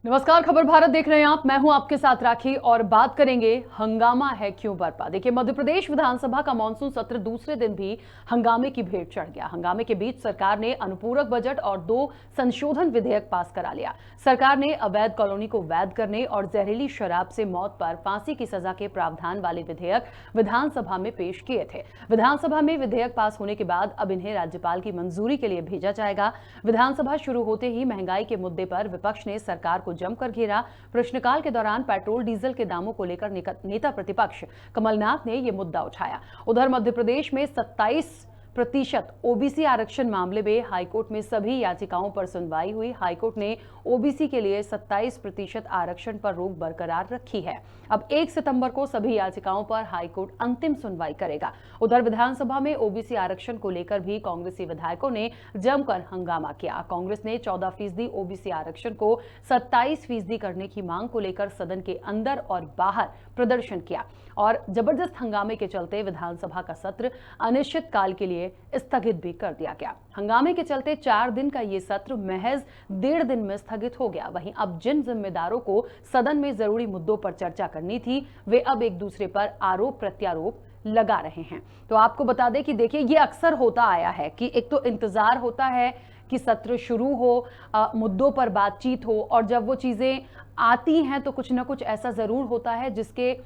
नमस्कार, खबर भारत देख रहे हैं आप। मैं हूं आपके साथ राखी और बात करेंगे हंगामा है क्यों बरपा। देखिए, मध्य प्रदेश विधानसभा का मानसून सत्र दूसरे दिन भी हंगामे की भेंट चढ़ गया। हंगामे के बीच सरकार ने अनुपूरक बजट और 2 संशोधन विधेयक पास करा लिया। सरकार ने अवैध कॉलोनी को वैध करने और जहरीली शराब से मौत पर फांसी की सजा के प्रावधान वाले विधेयक विधानसभा में पेश किए थे। विधानसभा में विधेयक पास होने के बाद अब इन्हें राज्यपाल की मंजूरी के लिए भेजा जाएगा। विधानसभा शुरू होते ही महंगाई के मुद्दे पर विपक्ष ने सरकार को जमकर घेरा। प्रश्नकाल के दौरान पेट्रोल डीजल के दामों को लेकर नेता प्रतिपक्ष कमलनाथ ने यह मुद्दा उठाया। उधर मध्य प्रदेश में 27% ओबीसी आरक्षण मामले में हाईकोर्ट में सभी याचिकाओं पर सुनवाई हुई। हाईकोर्ट ने ओबीसी के लिए 27% आरक्षण पर रोक बरकरार रखी है। अब 1 सितंबर को सभी याचिकाओं पर हाईकोर्ट अंतिम सुनवाई करेगा। उधर विधानसभा में ओबीसी आरक्षण को लेकर भी कांग्रेसी विधायकों ने जमकर हंगामा किया। कांग्रेस ने 14% ओबीसी आरक्षण को 27% करने की मांग को लेकर सदन के अंदर और बाहर प्रदर्शन किया और जबरदस्त हंगामे के चलते विधानसभा का सत्र अनिश्चित काल के लिए स्थगित भी कर दिया गया। हंगामे के चलते 4 दिन का ये सत्र महज 1.5 दिन में स्थगित हो गया। वहीं अब जिन जिम्मेदारों को सदन में जरूरी मुद्दों पर चर्चा करनी थी, वे अब एक दूसरे पर आरोप प्रत्यारोप लगा रहे हैं। तो आपको बता दें कि देखिए, ये अक्सर होता आया है कि एक तो इंतजार होता है कि सत्र शुरू हो, मुद्दों पर बातचीत हो, और जब वो चीजें आती हैं तो कुछ ना कुछ ऐसा जरूर होता है जिसके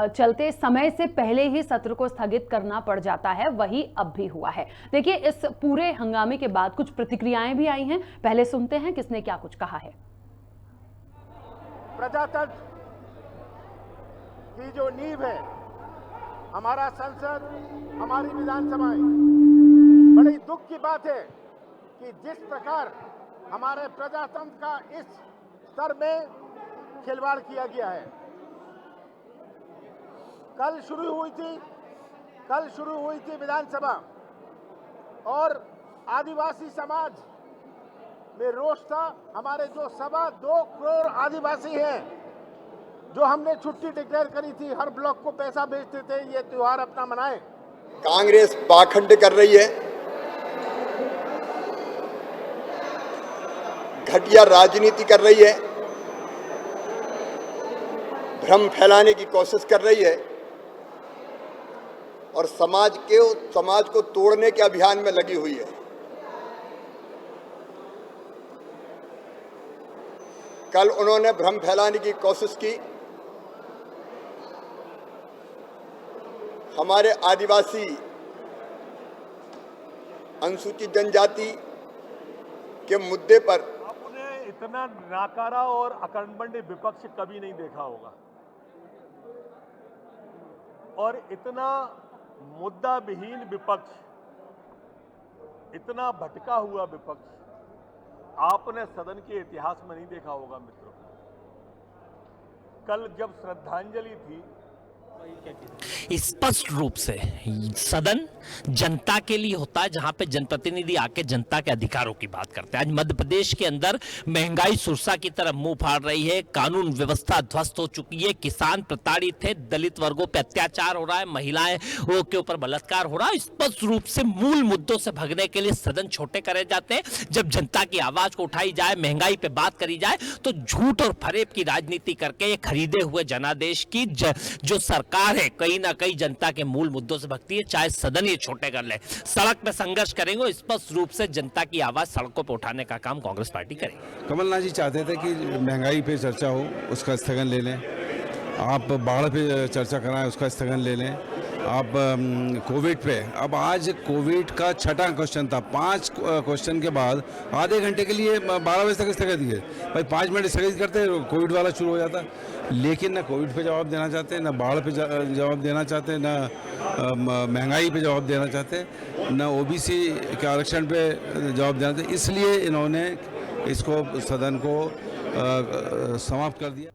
चलते समय से पहले ही सत्र को स्थगित करना पड़ जाता है। वही अब भी हुआ है। देखिए, इस पूरे हंगामे के बाद कुछ प्रतिक्रियाएं भी आई हैं। पहले सुनते हैं किसने क्या कुछ कहा है। प्रजातंत्र की जो नींव है, हमारा संसद, हमारी विधानसभाएं, बड़ी दुख की बात है कि जिस प्रकार हमारे प्रजातंत्र का इस स्तर में खिलवाड़ किया गया है। कल शुरू हुई थी विधानसभा और आदिवासी समाज में रोष था। हमारे जो 2.25 करोड़ आदिवासी हैं, जो हमने छुट्टी डिक्लेयर करी थी, हर ब्लॉक को पैसा भेजते थे, ये त्योहार अपना मनाएं। कांग्रेस पाखंड कर रही है, घटिया राजनीति कर रही है, भ्रम फैलाने की कोशिश कर रही है और समाज को तोड़ने के अभियान में लगी हुई है। कल उन्होंने भ्रम फैलाने की कोशिश की। हमारे आदिवासी, अनुसूचित जनजाति के मुद्दे पर आपने इतना नाकारा और अकर्मण्य विपक्ष कभी नहीं देखा होगा और इतना मुद्दा विहीन विपक्ष, इतना भटका हुआ विपक्ष आपने सदन के इतिहास में नहीं देखा होगा मित्रों। कल जब श्रद्धांजलि थी, स्पष्ट रूप से सदन जनता के लिए होता है, जहां पे जनप्रतिनिधि आके जनता के अधिकारों की बात करते हैं। आज मध्य प्रदेश के अंदर महंगाई सुरसा की तरफ मुंह फाड़ रही है, कानून व्यवस्था ध्वस्त हो चुकी है, किसान प्रताड़ित है, दलित वर्गों पे अत्याचार हो रहा है, महिलाएं के ऊपर बलात्कार हो रहा है। स्पष्ट रूप से मूल मुद्दों से भगने के लिए सदन छोटे करे जाते हैं। जब जनता की आवाज को उठाई जाए, महंगाई पे बात करी जाए, तो झूठ और फरेब की राजनीति करके ये खरीदे हुए जनादेश की जो सरकार है, कहीं ना कहीं जनता के मूल मुद्दों से भगती है। चाहे सदन ये छोटे कर ले, सड़क पे संघर्ष करेंगे। स्पष्ट रूप से जनता की आवाज सड़कों पे उठाने का काम कांग्रेस पार्टी करेगी। कमलनाथ जी चाहते थे कि महंगाई पे चर्चा हो, उसका स्थगन ले लें। आप बाढ़ पे चर्चा कराएं, उसका स्थगन ले लें। आप कोविड पे, अब आज कोविड का 6वां क्वेश्चन था। 5 क्वेश्चन के बाद आधे घंटे के लिए 12 बजे तक स्थगित किए। भाई 5 मिनट स्थगित करते, कोविड वाला शुरू हो जाता। लेकिन ना कोविड पे जवाब देना चाहते, ना बाढ़ पे जवाब देना चाहते, ना महंगाई पे जवाब देना चाहते, ना ओबीसी के आरक्षण पे जवाब देना चाहते। इसलिए इन्होंने इसको, सदन को समाप्त कर दिया।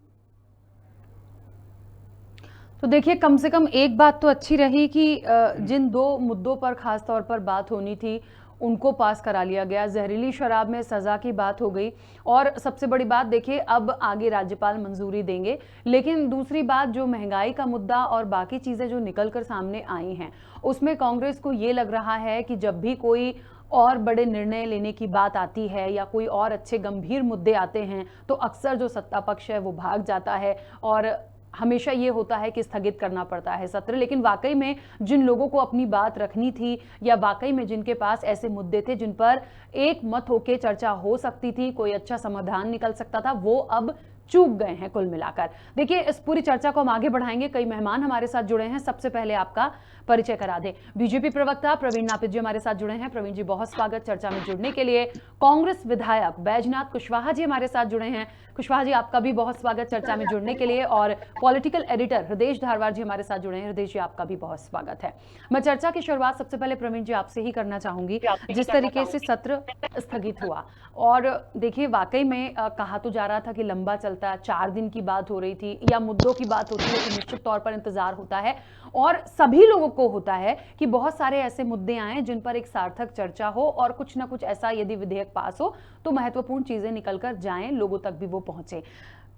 तो देखिए, कम से कम एक बात तो अच्छी रही कि जिन 2 मुद्दों पर खास तौर पर बात होनी थी उनको पास करा लिया गया। जहरीली शराब में सजा की बात हो गई और सबसे बड़ी बात देखिए, अब आगे राज्यपाल मंजूरी देंगे। लेकिन दूसरी बात, जो महंगाई का मुद्दा और बाकी चीजें जो निकल कर सामने आई हैं, उसमें कांग्रेस को ये लग रहा है कि जब भी कोई और बड़े निर्णय लेने की बात आती है या कोई और अच्छे गंभीर मुद्दे आते हैं तो अक्सर जो सत्ता पक्ष है वो भाग जाता है और हमेशा ये होता है कि स्थगित करना पड़ता है सत्र। लेकिन वाकई में जिन लोगों को अपनी बात रखनी थी या वाकई में जिनके पास ऐसे मुद्दे थे जिन पर एक मत होके चर्चा हो सकती थी, कोई अच्छा समाधान निकल सकता था, वो अब चूक गए हैं कुल मिलाकर। देखिए, इस पूरी चर्चा को हम आगे बढ़ाएंगे। कई मेहमान हमारे साथ जुड़े हैं। सबसे पहले आपका परिचय करा दें। बीजेपी प्रवक्ता प्रवीण नापित जी हमारे साथ जुड़े हैं। प्रवीण जी, बहुत स्वागत चर्चा में जुड़ने के लिए। कांग्रेस विधायक बैजनाथ कुशवाहा जी हमारे साथ जुड़े हैं। कुशवाहा जी, आपका भी बहुत स्वागत चर्चा में जुड़ने के लिए। और पॉलिटिकल एडिटर हृदेश धारवार जी हमारे साथ जुड़े हैं। हृदेश जी, आपका भी बहुत स्वागत है। मैं चर्चा की शुरुआत सबसे पहले प्रवीण जी आपसे ही करना चाहूंगी। जिस तरीके से सत्र स्थगित हुआ और देखिए वाकई में कहा तो जा रहा था कि लंबा चलता है, 4 दिन की बात हो रही थी या मुद्दों की बात होती है तो निश्चित तौर पर इंतजार होता है और सभी लोगों को होता है कि बहुत सारे ऐसे मुद्दे आए जिन पर एक सार्थक चर्चा हो और कुछ ना कुछ ऐसा यदि विधेयक पास हो तो महत्वपूर्ण चीजें निकल कर जाएं, लोगों तक भी वो पहुंचे।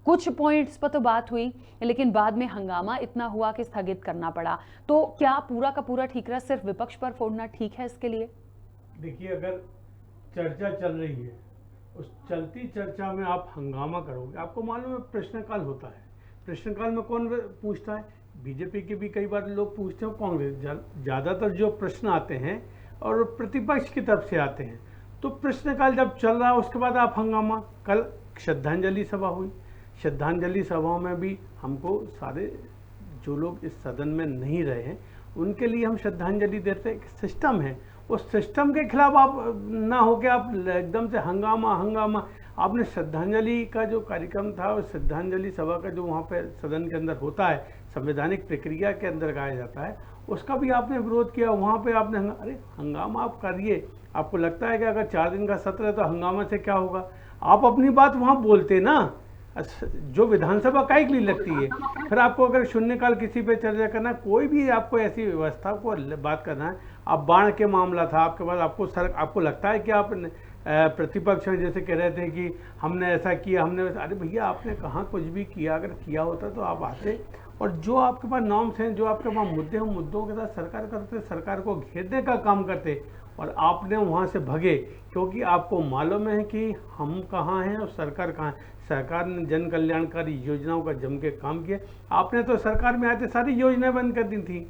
कुछ पॉइंट्स पर तो बात हुई लेकिन बाद में हंगामा इतना हुआ कि स्थगित करना पड़ा। तो क्या पूरा का पूरा ठीकरा सिर्फ विपक्ष पर फोड़ना ठीक है इसके लिए? देखिए, अगर चर्चा चल रही है, उस चलती चर्चा में आप हंगामा करोगे, आपको मालूम है प्रश्नकाल होता है। प्रश्नकाल में कौन पूछता है? बीजेपी के भी कई बार लोग पूछते हैं, कांग्रेस ज़्यादातर जो प्रश्न आते हैं और प्रतिपक्ष की तरफ से आते हैं। तो प्रश्नकाल जब चल रहा है उसके बाद आप हंगामा। कल श्रद्धांजलि सभा हुई, श्रद्धांजलि सभाओं में भी हमको सारे जो लोग इस सदन में नहीं रहे हैं उनके लिए हम श्रद्धांजलि देते। एक सिस्टम है, उस सिस्टम के खिलाफ आप ना हो के आप एकदम से हंगामा। आपने श्रद्धांजलि का जो कार्यक्रम था और श्रद्धांजलि सभा का जो वहाँ पे सदन के अंदर होता है, संवैधानिक प्रक्रिया के अंदर गाया जाता है, उसका भी आपने विरोध किया। वहाँ पे आपने अरे हंगामा आप करिए। आपको लगता है कि अगर 4 दिन का सत्र है तो हंगामा से क्या होगा? आप अपनी बात वहाँ बोलते ना, जो विधानसभा काहे के लिए लगती है। फिर आपको अगर शून्यकाल किसी पे चर्चा करना, कोई भी आपको ऐसी व्यवस्था को बात करना है, आप बाढ़ के मामला था आपके पास, आपको लगता है कि आप प्रतिपक्ष में जैसे कह रहे थे कि हमने ऐसा किया, अरे भैया आपने कहाँ कुछ भी किया? अगर किया होता तो आप आते और जो आपके पास नॉर्म्स हैं, जो आपके पास मुद्दे हैं, मुद्दों के साथ सरकार करते, सरकार को घेरने का काम करते और आपने वहाँ से भगे क्योंकि आपको मालूम है कि हम कहाँ हैं और सरकार कहाँ है। सरकार ने जन कल्याणकारी योजनाओं का जम के काम किया। आपने तो सरकार में आते सारी योजनाएं बंद कर दी थी,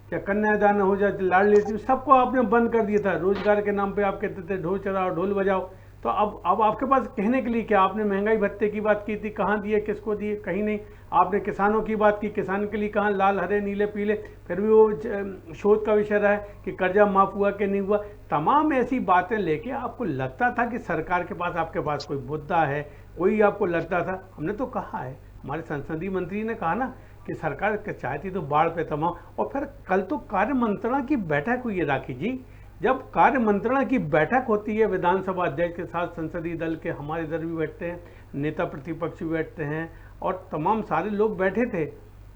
क्या कन्यादान हो जाए, लाडली थी, सबको आपने बंद कर दिया था। रोजगार के नाम पे आप कहते थे ढोल चलाओ ढोल बजाओ। तो अब आपके पास कहने के लिए क्या? आपने महंगाई भत्ते की बात की थी, कहाँ दिए, किसको दिए? कहीं नहीं। आपने किसानों की बात की, किसान के लिए कहाँ? लाल हरे नीले पीले। फिर भी वो शोध का विषय रहा है कि कर्जा माफ हुआ कि नहीं हुआ। तमाम ऐसी बातें लेके आपको लगता था कि सरकार के पास आपके पास कोई मुद्दा है, कोई आपको लगता था। हमने तो कहा है, हमारे संसदीय मंत्री ने कहा ना कि सरकार चाहती तो बाढ़ पे तमाम। और फिर कल तो कार्य मंत्रणा की बैठक हुई है राखी जी। जब कार्य मंत्रणा की बैठक होती है विधानसभा अध्यक्ष के साथ, संसदीय दल के हमारे इधर भी बैठते हैं, नेता प्रतिपक्ष भी बैठते हैं और तमाम सारे लोग बैठे थे।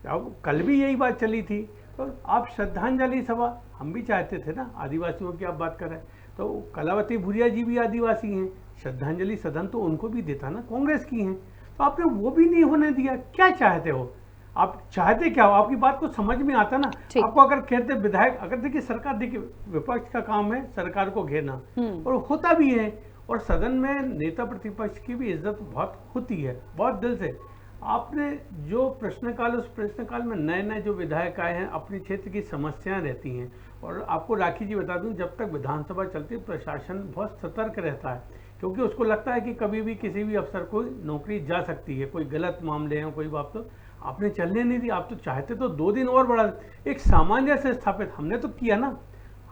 अब कल भी यही बात चली थी। तो आप श्रद्धांजलि सभा, हम भी चाहते थे ना, आदिवासियों की आप बात कर रहे हैं तो कलावती भूरिया जी भी आदिवासी हैं, श्रद्धांजलि सदन तो उनको भी देता ना, कांग्रेस की हैं। तो आपने वो भी नहीं होने दिया। क्या चाहते हो? आप चाहते क्या हो? आपकी बात को समझ में आता ना। आपको अगर कहते विधायक, अगर देखिए सरकार, देखिए विपक्ष का काम है सरकार को घेरना और होता भी है और सदन में नेता प्रतिपक्ष की भी इज्जत बहुत होती है, बहुत दिल से। आपने जो प्रश्नकाल, उस प्रश्नकाल में नए नए जो विधायक आए हैं, अपने क्षेत्र की समस्याएं रहती हैं। और आपको राखी जी बता दूं, जब तक विधानसभा चलती है प्रशासन बहुत सतर्क रहता है क्योंकि उसको लगता है कि कभी भी किसी भी अफसर को नौकरी जा सकती है, कोई गलत मामले हैं, कोई बात। तो आपने चलने नहीं दी। आप तो चाहते तो 2 दिन और बढ़ा, एक सामंजस्य स्थापित हमने तो किया ना।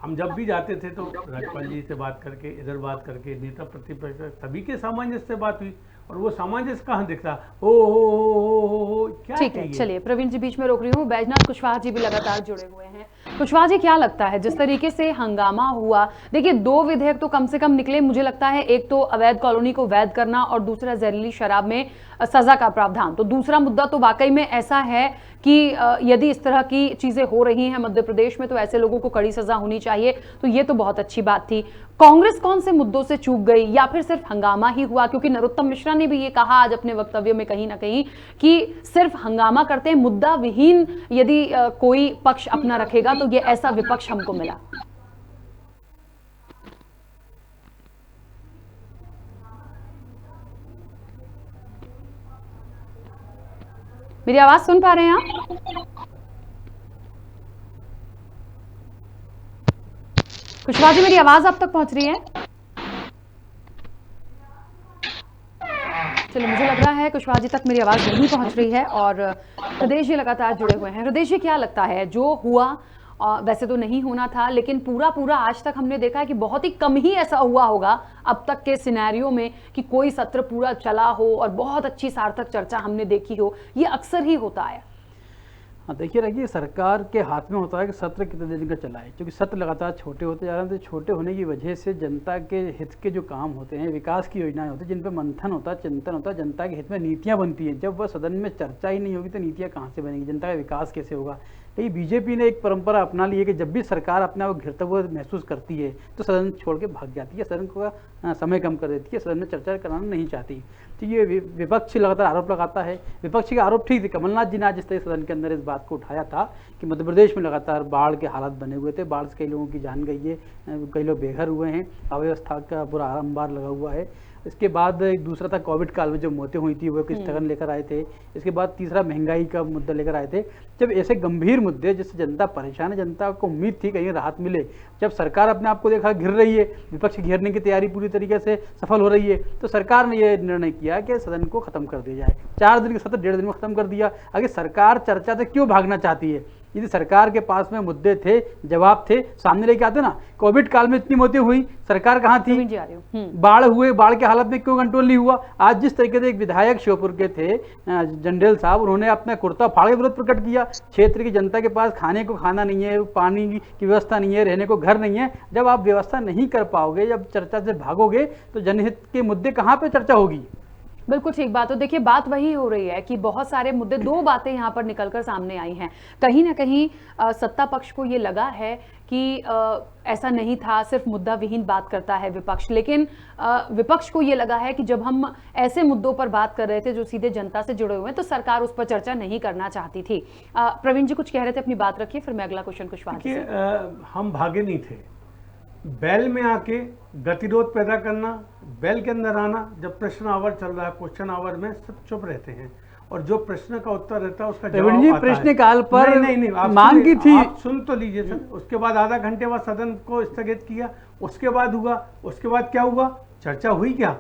हम जब भी जाते थे तो राज्यपाल जी से बात करके, इधर बात करके, नेता प्रतिपक्ष सभी के सामंजस्य से बात हुई और वो सामंजस्य कहाँ दिखता? हो क्या? ठीक है, चलिए प्रवीण जी बीच में रोक रही हूँ। बैजनाथ कुशवाहा जी भी लगातार जुड़े हुए हैं। कुशवाहा जी, क्या लगता है जिस तरीके से हंगामा हुआ? देखिए 2 विधेयक तो कम से कम निकले, मुझे लगता है। एक तो अवैध कॉलोनी को वैध करना और दूसरा जहरीली शराब में सजा का प्रावधान। तो दूसरा मुद्दा तो वाकई में ऐसा है कि यदि इस तरह की चीजें हो रही हैं मध्य प्रदेश में तो ऐसे लोगों को कड़ी सजा होनी चाहिए। तो ये तो बहुत अच्छी बात थी। कांग्रेस कौन से मुद्दों से चूक गई या फिर सिर्फ हंगामा ही हुआ? क्योंकि नरोत्तम मिश्रा ने भी ये कहा आज अपने वक्तव्य में कहीं ना कहीं कि सिर्फ हंगामा करते हैं, मुद्दा विहीन यदि कोई पक्ष अपना रखेगा तो ये ऐसा विपक्ष हमको मिला। मेरी आवाज सुन पा रहे हैं आप? कुशवाहा जी, मेरी आवाज आप तक पहुंच रही है? चलिए, मुझे लग रहा है कुशवाहा जी तक मेरी आवाज नहीं पहुंच रही है और हृदय जी लगातार जुड़े हुए हैं। हृदय जी, क्या लगता है जो हुआ वैसे तो नहीं होना था, लेकिन पूरा आज तक हमने देखा है कि बहुत ही कम ही ऐसा हुआ होगा अब तक के सिनेरियो में कि कोई सत्र पूरा चला हो और बहुत अच्छी सार्थक चर्चा हमने देखी हो। ये अक्सर ही होता है। हाँ, देखिए रखिए, सरकार के हाथ में होता है कि सत्र कितने दिन का चलाए, क्योंकि सत्र लगातार छोटे होते जा रहे हैं। तो छोटे होने की वजह से जनता के हित के जो काम होते हैं, विकास की योजनाएं होती हैं, जिन पर मंथन होता है, चिंतन होता है, जनता के हित में नीतियां बनती हैं। जब वह सदन में चर्चा ही नहीं होगी तो नीतियां कहाँ से बनेंगी, जनता का विकास कैसे होगा। लेकिन बीजेपी ने एक परंपरा अपना ली है कि जब भी सरकार अपने आप घिरता हुआ महसूस करती है तो सदन छोड़ के भाग जाती है, सदन का समय कम कर देती है, सदन में चर्चा कराना नहीं चाहती। तो ये विपक्ष लगातार आरोप लगाता है। विपक्ष के आरोप ठीक थे, कमलनाथ जी ने आज इस तरह सदन के अंदर इस बात को उठाया था कि मध्य प्रदेश में लगातार बाढ़ के हालात बने हुए थे, बाढ़ से कई लोगों की जान गई है, कई लोग बेघर हुए हैं, अव्यवस्था का बुरा अंबार लगा हुआ है। इसके बाद एक दूसरा था कोविड काल में जो मौतें हुई थी वो एक स्थगन लेकर आए थे। इसके बाद तीसरा महंगाई का मुद्दा लेकर आए थे। जब ऐसे गंभीर मुद्दे जिससे जनता परेशान है, जनता को उम्मीद थी कहीं राहत मिले, जब सरकार अपने आप को देखा घिर रही है, विपक्ष घेरने की तैयारी पूरी तरीके से सफल हो रही है, तो सरकार ने यह निर्णय किया कि सदन को खत्म कर दिया जाए। 4 दिन के सत्र 1.5 दिन में खत्म कर दिया। आगे सरकार चर्चा से क्यों भागना चाहती है? यदि सरकार के पास में मुद्दे थे, जवाब थे, सामने लेके आते ना। कोविड काल में इतनी मौतें हुई, सरकार कहाँ थी? बाढ़ हुए, बाढ़ के हालत में क्यों कंट्रोल नहीं हुआ? आज जिस तरीके से एक विधायक श्योपुर के थे जंडेल साहब, उन्होंने अपना कुर्ता फाड़ के विरोध प्रकट किया। क्षेत्र की जनता के पास खाने को खाना नहीं है, पानी की व्यवस्था नहीं है, रहने को घर नहीं है। जब आप व्यवस्था नहीं कर पाओगे, जब चर्चा से भागोगे, तो जनहित के मुद्दे कहाँ पे चर्चा होगी? बिल्कुल ठीक बात। तो देखिए, बात वही हो रही है कि बहुत सारे मुद्दे, 2 बातें यहाँ पर निकलकर सामने आई हैं। कहीं ना कहीं सत्ता पक्ष को ये लगा है कि ऐसा नहीं था, सिर्फ मुद्दा विहीन बात करता है विपक्ष, लेकिन विपक्ष को ये लगा है कि जब हम ऐसे मुद्दों पर बात कर रहे थे जो सीधे जनता से जुड़े हुए हैं, तो सरकार उस पर चर्चा नहीं करना चाहती थी। प्रवीण जी कुछ कह रहे थे, अपनी बात रखिए, फिर मैं अगला क्वेश्चन कुशवाहा जी से। हम भागे नहीं थे, बैल में आके गतिरोध पैदा करना, बैल के अंदर आना। जब प्रश्न आवर चल रहा है, क्वेश्चन आवर में सब चुप रहते हैं और जो प्रश्न का उत्तर रहता है उसका जवाब आता है। प्रश्न काल पर नहीं, मांग की थी, आप सुन तो लीजिए सर। उसके बाद आधा घंटे बाद सदन को स्थगित किया। उसके बाद हुआ, उसके बाद क्या हुआ? चर्चा हुई क्या?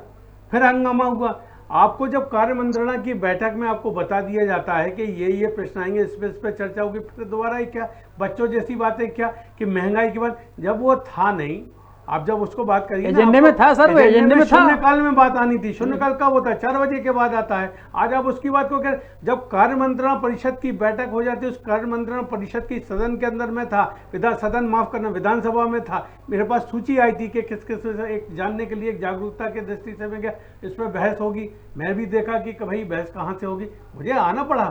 फिर हंगामा हुआ। आपको जब कार्य मंत्रणा की बैठक में आपको बता दिया जाता है कि ये प्रश्न आएंगे, इस पे चर्चा होगी, फिर दोबारा ही क्या बच्चों जैसी बातें, क्या कि महंगाई की बात, जब वो था नहीं, आप जब उसको बात करिए, एजेंडे में था सर, वो एजेंडे में था। शून्यकाल में बात आनी थी। शून्यकाल कब होता है? 4 बजे के बाद आता है। आज आप उसकी बात को कह, जब कार्य मंत्रणा परिषद की बैठक हो जाती है, उस कार्य मंत्रणा परिषद की सदन के अंदर में था, विधानसभा में था। मेरे पास सूची आई थी कि किस किस एक जानने के लिए, एक जागरूकता की दृष्टि से मैं क्या इस पर बहस होगी। मैं भी देखा कि भाई बहस कहाँ से होगी, मुझे आना पड़ा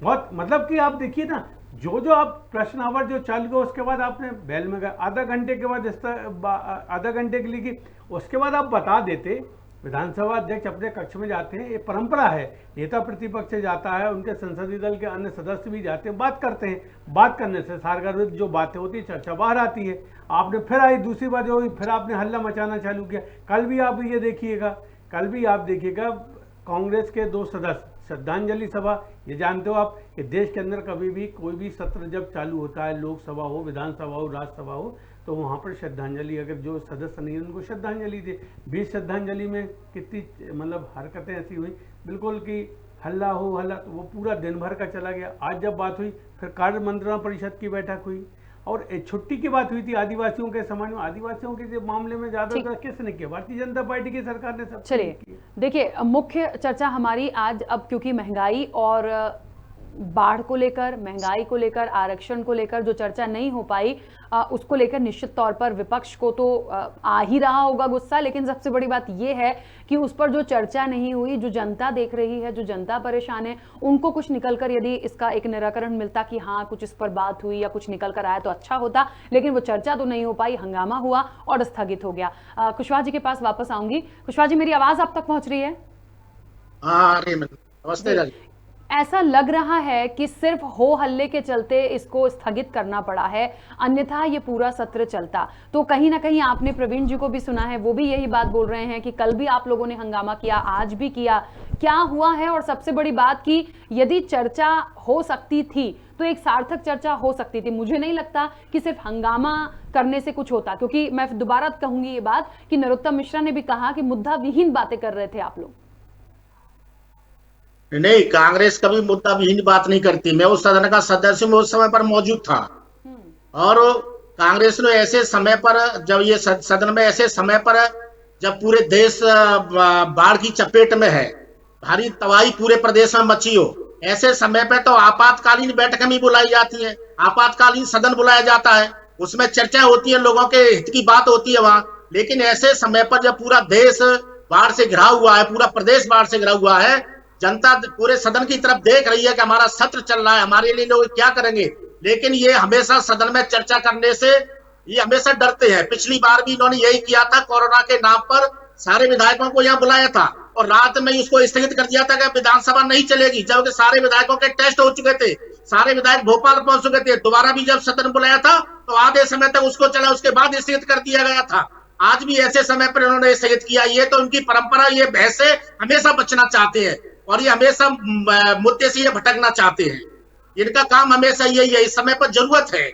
बहुत। मतलब कि आप देखिए ना, जो आप प्रश्न आवर जो चालू हुआ, उसके बाद आपने बैल में गए, आधा घंटे के बाद आधा घंटे के लिए की, उसके बाद आप बता देते। विधानसभा अध्यक्ष अपने कक्ष में जाते हैं, ये परंपरा है, नेता प्रतिपक्ष से जाता है, उनके संसदीय दल के अन्य सदस्य भी जाते हैं, बात करते हैं। बात करने से सारगर जो बातें होती है, चर्चा बाहर आती है। आपने फिर आई दूसरी बात जो हुई, फिर आपने हल्ला मचाना चालू किया। कल भी आप ये देखिएगा, कांग्रेस के 2 सदस्य श्रद्धांजलि सभा, ये जानते हो आप कि देश के अंदर कभी भी कोई भी सत्र जब चालू होता है, लोकसभा हो, विधानसभा हो, राज्यसभा हो, तो वहाँ पर श्रद्धांजलि, अगर जो सदस्य नहीं उनको श्रद्धांजलि दे। 20 श्रद्धांजलि में कितनी मतलब हरकतें ऐसी हुई बिल्कुल कि हल्ला हो हल्ला, तो वो पूरा दिन भर का चला गया। आज जब बात हुई, फिर कार्य मंत्रणा परिषद की बैठक हुई और छुट्टी की बात हुई थी आदिवासियों के समाज में। आदिवासियों के मामले में ज्यादा किसने किया? भारतीय जनता पार्टी की सरकार ने सब। चलिए देखिए, मुख्य चर्चा हमारी आज अब क्योंकि महंगाई और बाढ़ को लेकर, महंगाई को लेकर, आरक्षण को लेकर जो चर्चा नहीं हो पाई, उसको लेकर निश्चित तौर पर विपक्ष को तो आ ही रहा होगा गुस्सा, लेकिन सबसे बड़ी बात यह है कि उस पर जो चर्चा नहीं हुई, जो जनता देख रही है, जो जनता परेशान है, उनको कुछ निकलकर यदि इसका एक निराकरण मिलता कि हाँ कुछ इस पर बात हुई या कुछ निकल कर आया तो अच्छा होता, लेकिन वो चर्चा तो नहीं हो पाई, हंगामा हुआ और स्थगित हो गया। कुशवाहा जी के पास वापस आऊंगी। कुशवाहा जी, मेरी आवाज आप तक पहुंच रही है? हाँ, नमस्ते। ऐसा लग रहा है कि सिर्फ हो हल्ले के चलते इसको स्थगित करना पड़ा है, अन्यथा ये पूरा सत्र चलता। तो कहीं ना कहीं आपने प्रवीण जी को भी सुना है, वो भी यही बात बोल रहे हैं कि कल भी आप लोगों ने हंगामा किया, आज भी किया। क्या हुआ है? और सबसे बड़ी बात कि यदि चर्चा हो सकती थी तो एक सार्थक चर्चा हो सकती थी। मुझे नहीं लगता कि सिर्फ हंगामा करने से कुछ होता, क्योंकि मैं दोबारा कहूंगी ये बात कि नरोत्तम मिश्रा ने भी कहा कि मुद्दा विहीन बातें कर रहे थे आप लोग। नहीं, कांग्रेस कभी मुद्दा विहीन बात नहीं करती। मैं उस सदन का सदस्य में उस समय पर मौजूद था और कांग्रेस ने ऐसे समय पर, जब ये सदन में ऐसे समय पर जब पूरे देश बाढ़ की चपेट में है, भारी तबाही पूरे प्रदेश में मची हो, ऐसे समय पे तो आपातकालीन बैठकें भी बुलाई जाती है, आपातकालीन सदन बुलाया जाता है, उसमें चर्चा होती है, लोगों के हित की बात होती है वहां। लेकिन ऐसे समय पर जब पूरा देश बाढ़ से घिरा हुआ है, पूरा प्रदेश बाढ़ से घिरा हुआ है, जनता पूरे सदन की तरफ देख रही है कि हमारा सत्र चल रहा है, हमारे लिए लोग क्या करेंगे, लेकिन ये हमेशा सदन में चर्चा करने से ये हमेशा डरते हैं। पिछली बार भी इन्होंने यही किया था, कोरोना के नाम पर सारे विधायकों को यहाँ बुलाया था और रात में उसको स्थगित कर दिया था कि विधानसभा नहीं चलेगी, जबकि सारे विधायकों के टेस्ट हो चुके थे, सारे विधायक भोपाल पहुंच चुके थे। दोबारा भी जब सदन बुलाया था तो आधे समय तक उसको चला, उसके बाद स्थगित कर दिया गया था। आज भी ऐसे समय पर इन्होंने स्थगित किया। ये तो उनकी परंपरा, ये बहस से हमेशा बचना चाहते हैं और ये हमेशा मुद्दे से ये भटकना चाहते हैं। इनका काम हमेशा यही है, इस समय पर जरूरत है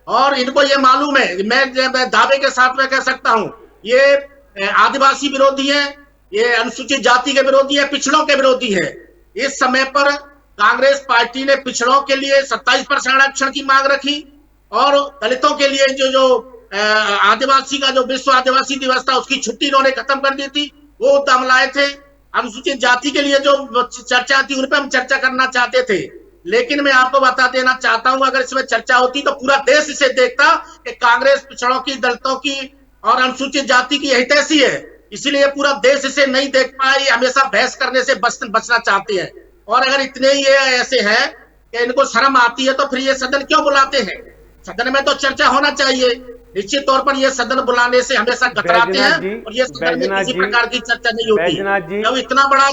और इनको ये मालूम है। मैं दावे के साथ में कह सकता हूं, ये आदिवासी विरोधी है, ये अनुसूचित जाति के विरोधी है, पिछड़ों के विरोधी है। इस समय पर कांग्रेस पार्टी ने पिछड़ों के लिए 27% आरक्षण की मांग रखी और दलितों के लिए जो आदिवासी का जो विश्व आदिवासी दिवस था उसकी छुट्टी इन्होंने खत्म कर दी थी, वो दम लाए थे। अनुसूचित जाति के लिए जो चर्चा थी उन पर हम चर्चा करना चाहते थे, लेकिन मैं आपको बता देना चाहता हूं, अगर इसमें चर्चा होती तो पूरा देश इसे देखता कि कांग्रेस पिछड़ों की, दलितों की और अनुसूचित जाति की हितैषी है, इसलिए पूरा देश इसे नहीं देख पाया। ये हमेशा बहस करने से बचना चाहते हैं और अगर इतने ही ये ऐसे हैं कि इनको शर्म आती है तो फिर ये सदन क्यों बुलाते हैं? सदन में तो चर्चा होना चाहिए। निश्चित तौर पर ये सदन बुलाने से हमेशा कतराते हैं और ये सदन में किसी प्रकार की चर्चा नहीं होती। जब इतना बड़ा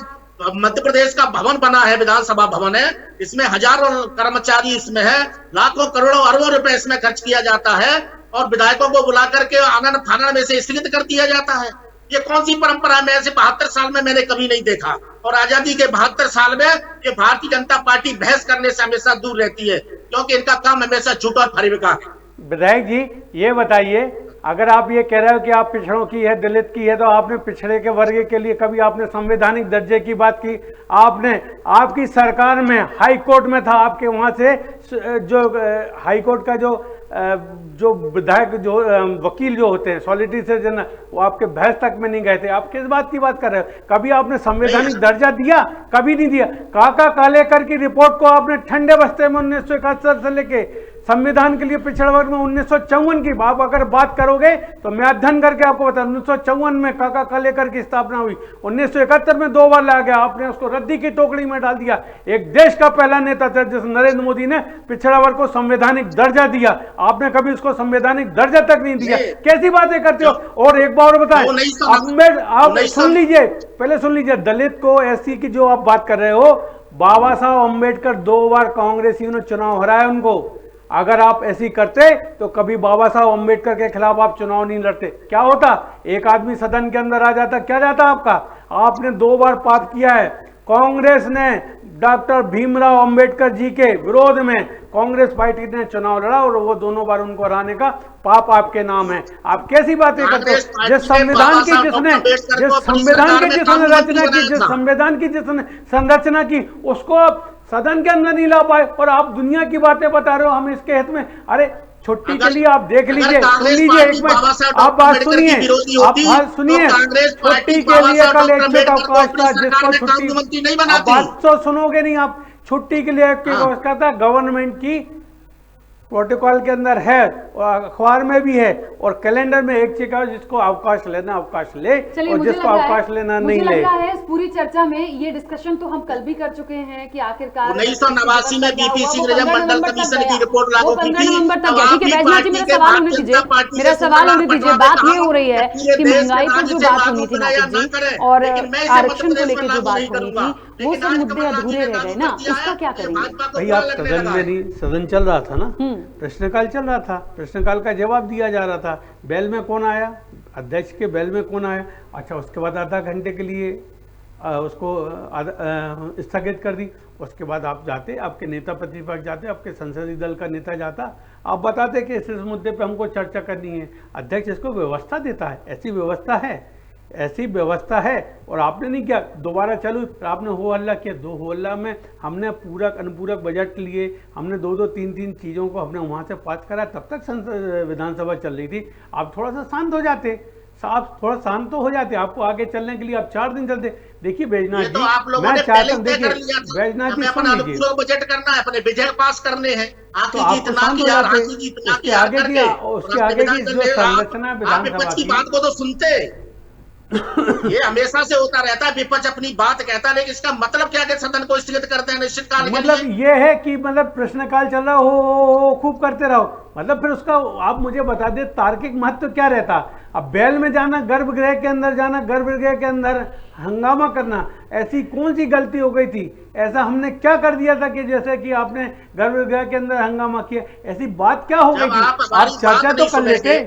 मध्य प्रदेश का भवन बना है, विधानसभा भवन है, इसमें हजारों कर्मचारी इसमें है, लाखों करोड़ों अरबों रुपए इसमें खर्च किया जाता है और विधायकों को बुला करके आनन फानन में से स्थगित कर दिया जाता है। ये कौन सी परंपरा है? मैं ऐसे 72 साल में मैंने कभी नहीं देखा और आजादी के 72 साल में ये भारतीय जनता पार्टी बहस करने से हमेशा दूर रहती है, क्योंकि इनका काम हमेशा झूठ और फरेब का है। विधायक जी ये बताइए, अगर आप ये कह रहे हो कि आप पिछड़ों की है, दलित की है, तो आपने पिछड़े के वर्ग के लिए कभी आपने संवैधानिक दर्जे की बात की? आपने आपकी सरकार में हाई कोर्ट में था, आपके वहां से जो हाई कोर्ट का जो विधायक, जो वकील जो होते हैं, सॉलिसिटर जनरल, वो आपके बहस तक में नहीं गए थे। आप किस बात की बात कर रहे हो? कभी आपने संवैधानिक दर्जा दिया? कभी नहीं दिया। काका कालेकर की रिपोर्ट को आपने ठंडे बस्ते में 1971 से लेके संविधान के लिए पिछड़ा वर्ग में 1954 की आप अगर बात करोगे तो मैं अध्ययन करके आपको बता, 1954 में काका कालेकर की स्थापना हुई, 1971 में 2 बार लाया गया, आपने उसको रद्दी की टोकरी में डाल दिया। एक देश का पहला नेता था जिस नरेंद्र मोदी ने पिछड़ा वर्ग को संवैधानिक दर्जा दिया, आपने कभी उसको संवैधानिक दर्जा तक नहीं दिया। कैसी बातें करते हो? और एक बार बताएं, आप सुन लीजिए, पहले सुन लीजिए, दलित को, एससी की जो आप बात कर रहे हो, बाबा साहब अम्बेडकर 2 बार कांग्रेसियों ने चुनाव हराया उनको। अगर आप ऐसी करते तो कभी बाबा साहब अम्बेडकर के खिलाफ आप चुनाव नहीं लड़ते। क्या होता? एक आदमी सदन के अंदर आ जाता, क्या जाता आपका? आपने 2 बार पाप किया है। कांग्रेस ने डॉक्टर भीमराव अंबेडकर जी के विरोध में कांग्रेस पार्टी ने चुनाव लड़ा और वो दोनों बार उनको हराने का पाप आपके नाम है। आप कैसी बातें करते हो? जिस संविधान की जिसने संरचना की उसको आप सदन के अंदर नहीं ला पाए और आप दुनिया की बातें बता रहे हो हम इसके हित में। अरे छुट्टी के लिए आप देख लीजिए, सुन लीजिए, एक मिनट आप बात सुनिए, आप बात सुनिए। छुट्टी के लिए कल एक अवकाश था जिसको छुट्टी, आप बात तो सुनोगे नहीं आप। छुट्टी के लिए एक व्यवस्था था, गवर्नमेंट की प्रोटोकॉल के अंदर है और अखबार में भी है और कैलेंडर में एक चीज है, जिसको अवकाश लेना अवकाश ले और जिसको अवकाश लेना नहीं ले। मुझे लग रहा है इस पूरी चर्चा में ये डिस्कशन तो हम कल भी कर चुके हैं कि आखिरकार 1989 में बीपी सिंह मंडल कमीशन की रिपोर्ट लागू की थी। 15 नवंबर तक गया। ठीक है बैजनाथ जी, मेरा सवाल होने दीजिए, मेरा सवाल होने दीजिए। बात ये हो रही है कि महंगाई पर जो बात होनी थी नासिक जी और आरक्षण को लेकर जो बात होनी थी, वो सब मुद्दे अधूरे रह गए ना, उसका क्या करेंगे? भाई आप सदन में नहीं, सदन चल रहा था ना, प्रश्नकाल चल रहा था, प्रश्नकाल का जवाब दिया जा रहा था। बेल में कौन आया? अध्यक्ष के बेल में कौन आया? अच्छा, उसके बाद आधा घंटे के लिए उसको स्थगित कर दी। उसके बाद आप जाते, आपके नेता प्रतिपक्ष जाते, आपके संसदीय दल का नेता जाता, आप बताते कि इस मुद्दे पे हमको चर्चा करनी है। अध्यक्ष इसको व्यवस्था देता है, ऐसी व्यवस्था है, ऐसी व्यवस्था है। और आपने नहीं किया, दोबारा चलो, आपने हो हल्ला किया। दो हो हल्ला में हमने पूरक अनुपूरक बजट लिए, हमने दो तीन चीज़ों को हमने वहाँ से पास करा, तब तक विधानसभा चल रही थी। आप थोड़ा सा शांत हो जाते, आप थोड़ा शांत तो हो जाते। आपको आगे चलने के लिए आप 4 दिन चलते। देखिए बैजनाथ जी, मैं चाहता हूँ, देखिए बैजनाथ जी सुन लीजिए, बजट करना है, अपने विधेयक पास करने हैं, तो आपको शांत हो जाते। उसके आगे की जो संरचना विधानसभा की बात को तो सुनते। ये हमेशा से होता रहता है, विपक्ष अपनी बात कहता है, लेकिन इसका मतलब क्या है? सदन को स्थगित करते हैं निश्चित काल के लिए। मतलब ये है कि मतलब प्रश्नकाल चल रहा हो खूब करते रहो, मतलब फिर उसका आप मुझे बता दे तार्किक महत्व क्या रहता? अब बेल में जाना, गर्भगृह के अंदर जाना, गर्भगृह के अंदर हंगामा करना, ऐसी कौन सी गलती हो गई थी? ऐसा हमने क्या कर दिया था कि जैसे कि आपने गर्भगृह के अंदर हंगामा किया? ऐसी बात क्या हो गई थी? आप चर्चा तो कर लेते।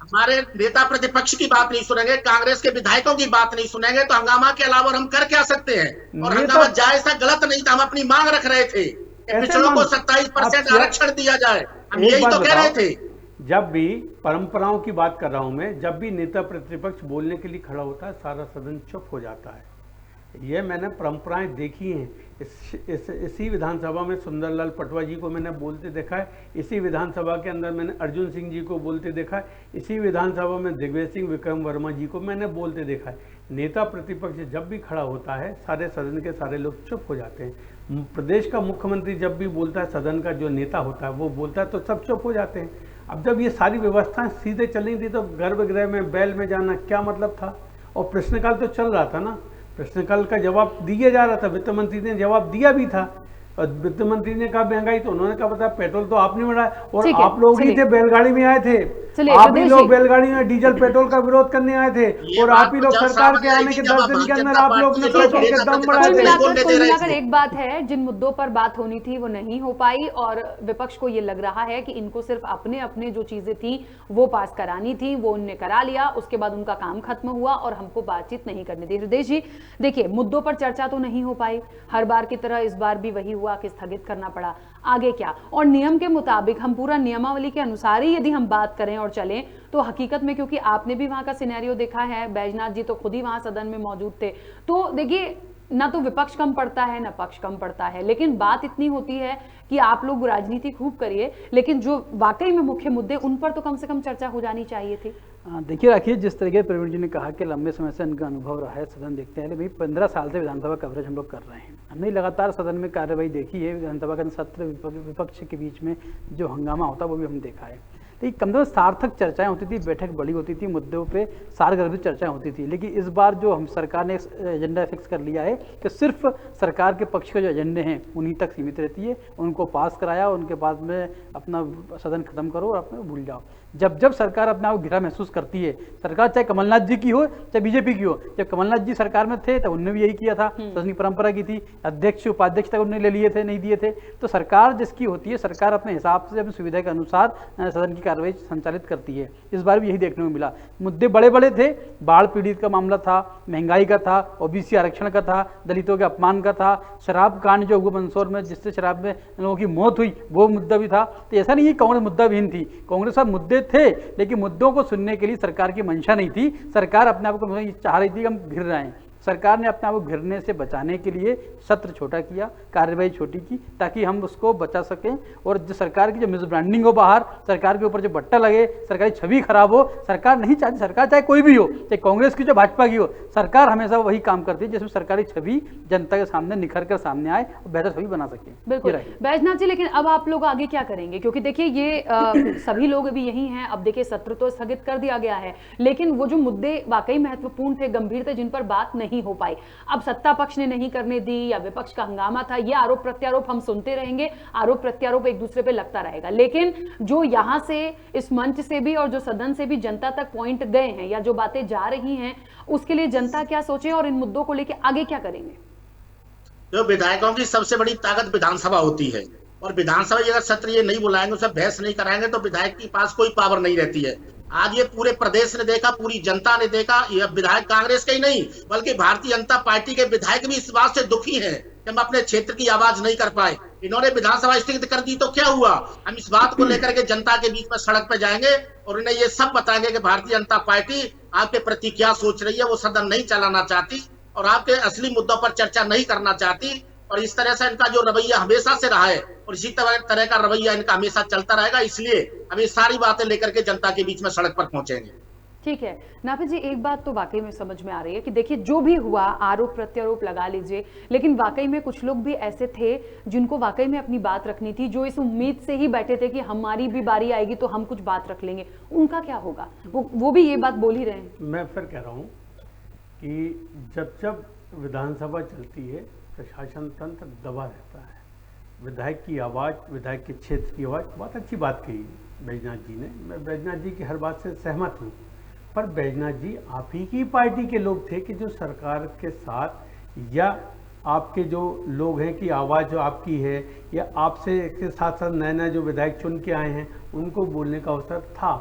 हमारे नेता प्रतिपक्ष की बात नहीं सुनेंगे, कांग्रेस के विधायकों की बात नहीं सुनेंगे, तो हंगामा के अलावा हम कर क्या सकते हैं? और हंगामा जायज था, गलत नहीं था। हम अपनी मांग रख रहे थे, पिछड़ों को 27% आरक्षण दिया जाए, हम यही तो कह रहे थे। जब भी परंपराओं की बात कर रहा हूं मैं, जब भी नेता प्रतिपक्ष बोलने के लिए खड़ा होता है, सारा सदन चुप हो जाता है। ये मैंने परंपराएं देखी हैं। इसी विधानसभा में सुंदरलाल पटवा जी को मैंने बोलते देखा है, इसी विधानसभा के अंदर मैंने अर्जुन सिंह जी को बोलते देखा है, इसी विधानसभा में दिग्विजय सिंह विक्रम वर्मा जी को मैंने बोलते देखा है। नेता प्रतिपक्ष जब भी खड़ा होता है, सारे सदन के सारे लोग चुप हो जाते हैं। प्रदेश का मुख्यमंत्री जब भी बोलता है, सदन का जो नेता होता है वो बोलता है, तो सब चुप हो जाते हैं। अब जब ये सारी व्यवस्थाएं सीधे चल थी, तो गर्भगृह में बेल में जाना क्या मतलब था? और प्रश्नकाल तो चल रहा था ना, प्रश्नकाल का जवाब दिया जा रहा था, वित्त मंत्री ने जवाब दिया भी था। और वित्त मंत्री ने कहा महंगाई, तो उन्होंने कहा पता पेट्रोल तो आपने बढ़ाया, और आप लोग ही थे बैलगाड़ी में आए थे, आप ही लोग बैलगाड़ी में डीजल पेट्रोल का विरोध करने आए थे, और आप ही लोग सरकार के आने के 10 दिन के अंदर आप लोग ने पेट्रोल के दाम बढ़ाए थे। कुल मिलाकर एक बात है, जिन मुद्दों पर बात होनी थी वो नहीं हो पाई, और विपक्ष को ये लग रहा है कि इनको सिर्फ अपने अपने जो चीजें थी वो पास करानी थी, वो उनने करा लिया, उसके बाद उनका काम खत्म हुआ और हमको बातचीत नहीं करनी थी। हृदय जी देखिए, मुद्दों पर चर्चा तो नहीं हो पाई, हर बार की तरह इस बार भी वही हुआ कि स्थगित करना पड़ा। आगे क्या? और नियम के मुताबिक हम पूरा नियमावली के अनुसार ही यदि हम बात करें और चलें, तो हकीकत में, क्योंकि आपने भी वहां का सिनेरियो देखा है, बैजनाथ जी तो खुद ही वहां सदन में मौजूद थे, तो देखिए ना तो विपक्ष कम पड़ता है ना पक्ष कम पड़ता है, लेकिन बात इतनी होती है कि आप लोग राजनीति खूब करिए, लेकिन जो वाकई में मुख्य मुद्दे उन पर तो कम से कम चर्चा हो जानी चाहिए थी। देखिए राखिए, जिस तरीके प्रवीण जी ने कहा कि लंबे समय से इनका अनुभव रहा है, सदन देखते हैं, भाई 15 साल से विधानसभा कवरेज हम लोग कर रहे हैं, हमने लगातार सदन में कार्यवाही देखी है, विधानसभा के सत्र विपक्ष के बीच में जो हंगामा होता है वो भी हमने देखा है। लेकिन कम से कम सार्थक चर्चाएं होती थी, बैठक बड़ी होती थी, मुद्दों पे सारगर्भित चर्चाएं होती थी। लेकिन इस बार जो हम सरकार ने एजेंडा फिक्स कर लिया है कि सिर्फ सरकार के पक्ष के जो एजेंडे हैं उन्हीं तक सीमित रहती है, उनको पास कराया, उनके बाद में अपना सदन खत्म करो और अपना भूल जाओ। जब सरकार अपने आप घिरा महसूस करती है, सरकार चाहे कमलनाथ जी की हो चाहे बीजेपी की हो, जब कमलनाथ जी सरकार में थे तब उन्होंने भी यही किया था, सदन परंपरा की थी, अध्यक्ष उपाध्यक्ष तक उन्होंने ले लिए थे, नहीं दिए थे। तो सरकार जिसकी होती है, सरकार अपने हिसाब से अपनी सुविधा के अनुसार सदन की कार्रवाई संचालित करती है। इस बार भी यही देखने को मिला। मुद्दे बड़े बड़े थे, बाढ़ पीड़ित का मामला था, महंगाई का था, ओबीसी आरक्षण का था, दलितों के अपमान का था, शराब कांड जो हुआ मंदसौर में जिससे शराब में लोगों की मौत हुई वो मुद्दा भी था। तो ऐसा नहीं है कांग्रेस मुद्दा विहीन थी, कांग्रेस का मुद्दे थे, लेकिन मुद्दों को सुनने के लिए सरकार की मंशा नहीं थी। सरकार अपने आप को चाह रही थी कि हम घिर रहे हैं। सरकार ने अपने आप को घिरने से बचाने के लिए सत्र छोटा किया, कार्यवाही छोटी की, ताकि हम उसको बचा सकें। और जो सरकार की जो मिस ब्रांडिंग हो बाहर, सरकार के ऊपर जो बट्टा लगे, सरकारी छवि खराब हो, सरकार नहीं चाहती। सरकार चाहे कोई भी हो, चाहे कांग्रेस की, चाहे भाजपा की हो, सरकार हमेशा वही काम करती है जिसमें सरकारी छवि जनता के सामने निखर कर सामने आए और बेहतर छवि बना सके। बिल्कुल बैजनाथ जी, लेकिन अब आप लोग आगे क्या करेंगे? क्योंकि देखिए ये सभी लोग भी यही हैं। अब देखिए सत्र तो स्थगित कर दिया गया है, लेकिन वो जो मुद्दे वाकई महत्वपूर्ण थे, गंभीर थे, जिन पर बात नहीं हो पाई, अब सत्ता पक्ष ने नहीं करने दी या विपक्ष का हंगामा था, ये आरोप प्रत्यारोप हम सुनते रहेंगे, आरोप प्रत्यारोप एक दूसरे पे लगता रहेगा। लेकिन जो यहां से, इस मंच से भी और जो सदन से भी जनता तक पॉइंट गए हैं या जो बातें जा रही हैं, उसके लिए जनता क्या सोचे और इन मुद्दों को लेकर आगे क्या करेंगे? जो विधायकों की सबसे बड़ी ताकत विधानसभा होती है, और विधानसभा अगर सत्र ये नहीं बुलाएंगे, उससे बहस नहीं कराएंगे, तो विधायक के पास कोई पावर नहीं रहती है। आज ये पूरे प्रदेश ने देखा, पूरी जनता ने देखा, ये विधायक कांग्रेस के ही नहीं बल्कि भारतीय जनता पार्टी के विधायक भी इस बात से दुखी हैं कि हम अपने क्षेत्र की आवाज नहीं कर पाए। इन्होंने विधानसभा स्थगित कर दी तो क्या हुआ? हम इस बात को लेकर के जनता के बीच में सड़क पर जाएंगे और उन्हें ये सब बताएंगे कि भारतीय जनता पार्टी आपके प्रति क्या सोच रही है। वो सदन नहीं चलाना चाहती और आपके असली मुद्दों पर चर्चा नहीं करना चाहती, और इस तरह से इनका जो रवैया हमेशा से रहा है और इसी तरह का रवैया इनका हमेशा चलता रहेगा। इसलिए हम ये सारी बातें लेकर के जनता के बीच में सड़क पर पहुंचेंगे। ठीक है नापित जी, एक बात तो वाकई में समझ में आ रही है कि देखिए जो भी हुआ, आरोप प्रत्यारोप लगा लीजिए, लेकिन वाकई में कुछ लोग भी ऐसे थे जिनको वाकई में अपनी बात रखनी थी, जो इस उम्मीद से ही बैठे थे कि हमारी भी बारी आएगी तो हम कुछ बात रख लेंगे। उनका क्या होगा? वो भी ये बात बोल ही रहे हैं। मैं फिर कह रहा हूँ कि जब जब विधानसभा चलती है प्रशासन तंत्र दबा रहता है। विधायक की आवाज़, विधायक के क्षेत्र की आवाज़, बहुत अच्छी बात कही बैजनाथ जी ने। मैं बैजनाथ जी की हर बात से सहमत हूँ, पर बैजनाथ जी आप ही की पार्टी के लोग थे कि जो सरकार के साथ, या आपके जो लोग हैं कि आवाज़ जो आपकी है, या आपसे के साथ साथ नए नए जो विधायक चुन के आए हैं उनको बोलने का अवसर था